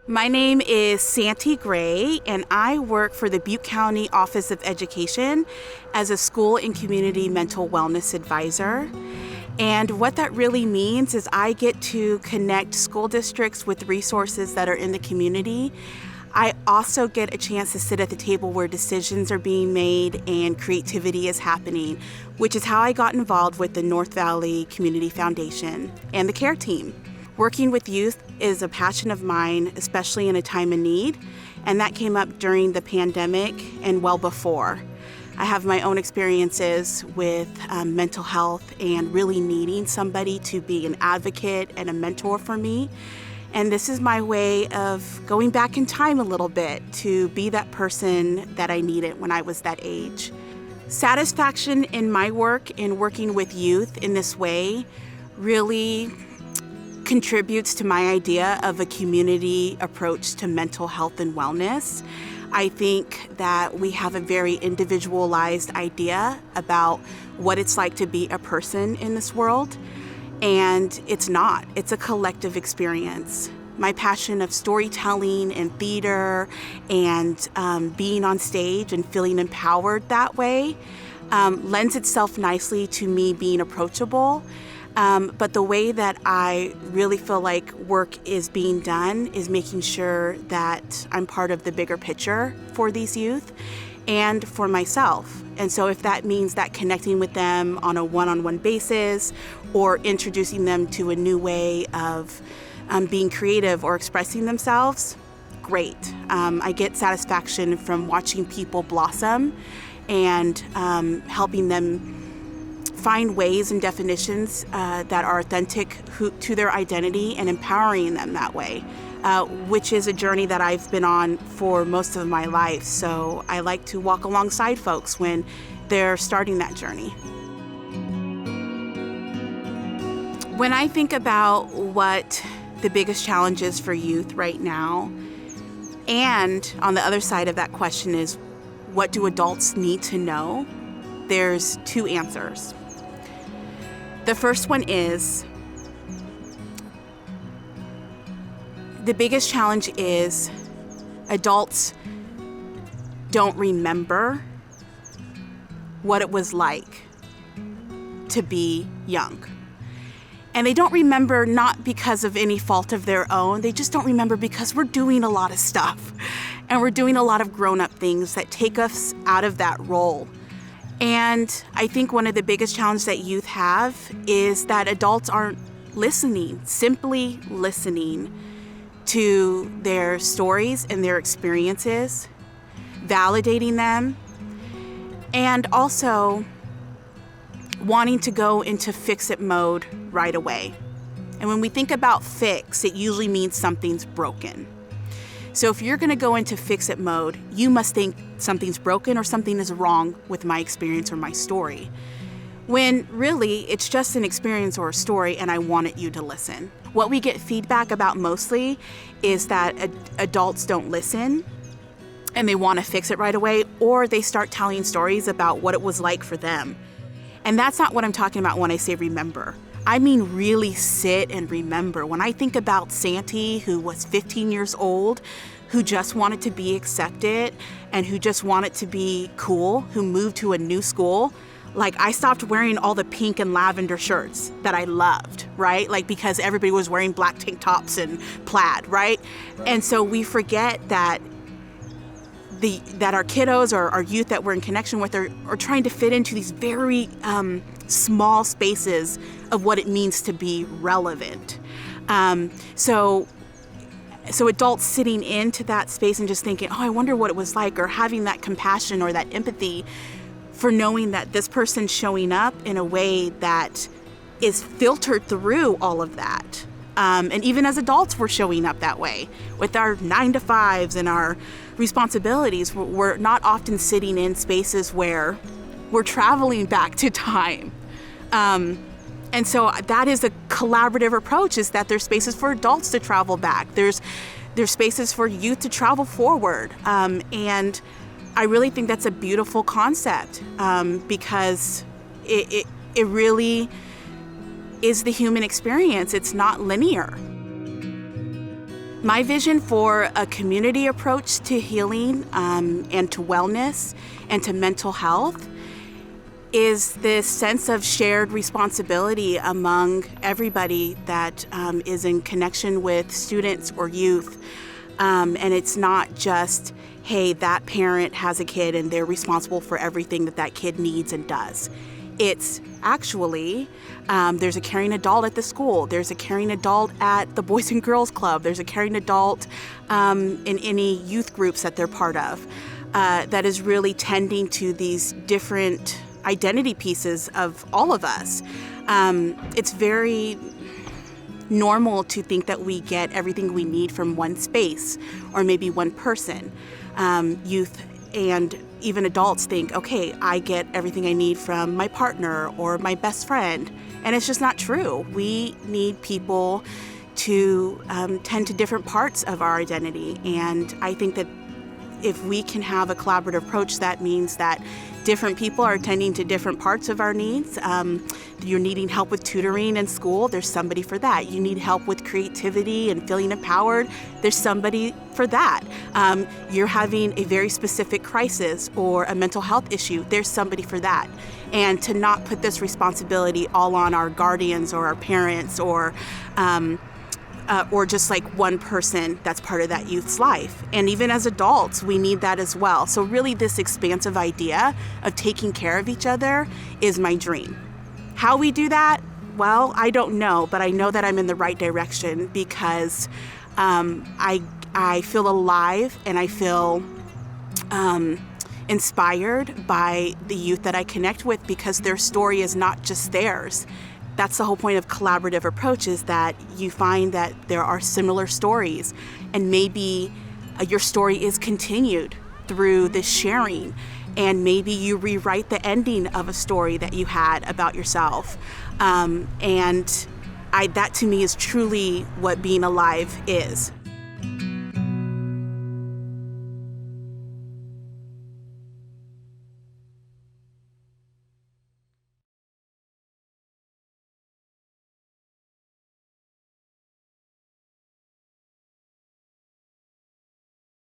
My name is Santy Gray, and I work for the Butte County Office of Education as a school and community mental wellness advisor. And what that really means is I get to connect school districts with resources that are in the community. I also get a chance to sit at the table where decisions are being made and creativity is happening, which is how I got involved with the North Valley Community Foundation and the CARE team. Working with youth is a passion of mine, especially in a time of need, and that came up during the pandemic and well before. I have my own experiences with mental health and really needing somebody to be an advocate and a mentor for me. And this is my way of going back in time a little bit to be that person that I needed when I was that age. Satisfaction in my work in working with youth in this way really contributes to my idea of a community approach to mental health and wellness. I think that we have a very individualized idea about what it's like to be a person in this world, and it's not. It's a collective experience. My passion of storytelling and theater and being on stage and feeling empowered that way lends itself nicely to me being approachable. But the way that I really feel like work is being done is making sure that I'm part of the bigger picture for these youth and for myself. And so if that means that connecting with them on a one-on-one basis or introducing them to a new way of being creative or expressing themselves, great. I get satisfaction from watching people blossom and helping them find ways and definitions that are authentic to their identity and empowering them that way, which is a journey that I've been on for most of my life. So I like to walk alongside folks when they're starting that journey. When I think about what the biggest challenge is for youth right now, and on the other side of that question is, what do adults need to know? There's two answers. The first one is, the biggest challenge is adults don't remember what it was like to be young. And they don't remember not because of any fault of their own, they just don't remember because we're doing a lot of stuff and we're doing a lot of grown-up things that take us out of that role. And I think one of the biggest challenges that youth have is that adults aren't listening, simply listening to their stories and their experiences, validating them, and also wanting to go into fix-it mode right away. And when we think about fix, it usually means something's broken. So if you're gonna go into fix-it mode, you must think something's broken or something is wrong with my experience or my story. When really, it's just an experience or a story and I wanted you to listen. What we get feedback about mostly is that adults don't listen and they wanna fix it right away, or they start telling stories about what it was like for them. And that's not what I'm talking about when I say remember. I mean really sit and remember. When I think about Santy, who was 15 years old, who just wanted to be accepted and who just wanted to be cool, who moved to a new school, like I stopped wearing all the pink and lavender shirts that I loved, right? Like because everybody was wearing black tank tops and plaid, right? And so we forget that our kiddos or our youth that we're in connection with are trying to fit into these very small spaces of what it means to be relevant. So adults sitting into that space and just thinking, oh, I wonder what it was like, or having that compassion or that empathy for knowing that this person's showing up in a way that is filtered through all of that. And even as adults, we're showing up that way with our 9-to-5s and our responsibilities. We're not often sitting in spaces where we're traveling back to time. And so that is a collaborative approach, is that there's spaces for adults to travel back. There's spaces for youth to travel forward. And I really think that's a beautiful concept because it really is the human experience. It's not linear. My vision for a community approach to healing and to wellness and to mental health is this sense of shared responsibility among everybody that is in connection with students or youth. And it's not just, hey, that parent has a kid and they're responsible for everything that that kid needs and does. It's actually, there's a caring adult at the school, there's a caring adult at the Boys and Girls Club, there's a caring adult in any youth groups that they're part of that is really tending to these different identity pieces of all of us. It's very normal to think that we get everything we need from one space or maybe one person. Youth and even adults think, okay, I get everything I need from my partner or my best friend. And it's just not true. We need people to tend to different parts of our identity. And I think that if we can have a collaborative approach, that means that different people are attending to different parts of our needs. You're needing help with tutoring in school, there's somebody for that. You need help with creativity and feeling empowered, there's somebody for that. You're having a very specific crisis or a mental health issue, there's somebody for that. And to not put this responsibility all on our guardians or our parents or just like one person that's part of that youth's life. And even as adults, we need that as well. So really this expansive idea of taking care of each other is my dream. How we do that? Well, I don't know, but I know that I'm in the right direction because I feel alive and I feel inspired by the youth that I connect with because their story is not just theirs. That's the whole point of collaborative approach, is that you find that there are similar stories and maybe your story is continued through this sharing, and maybe you rewrite the ending of a story that you had about yourself. That to me is truly what being alive is.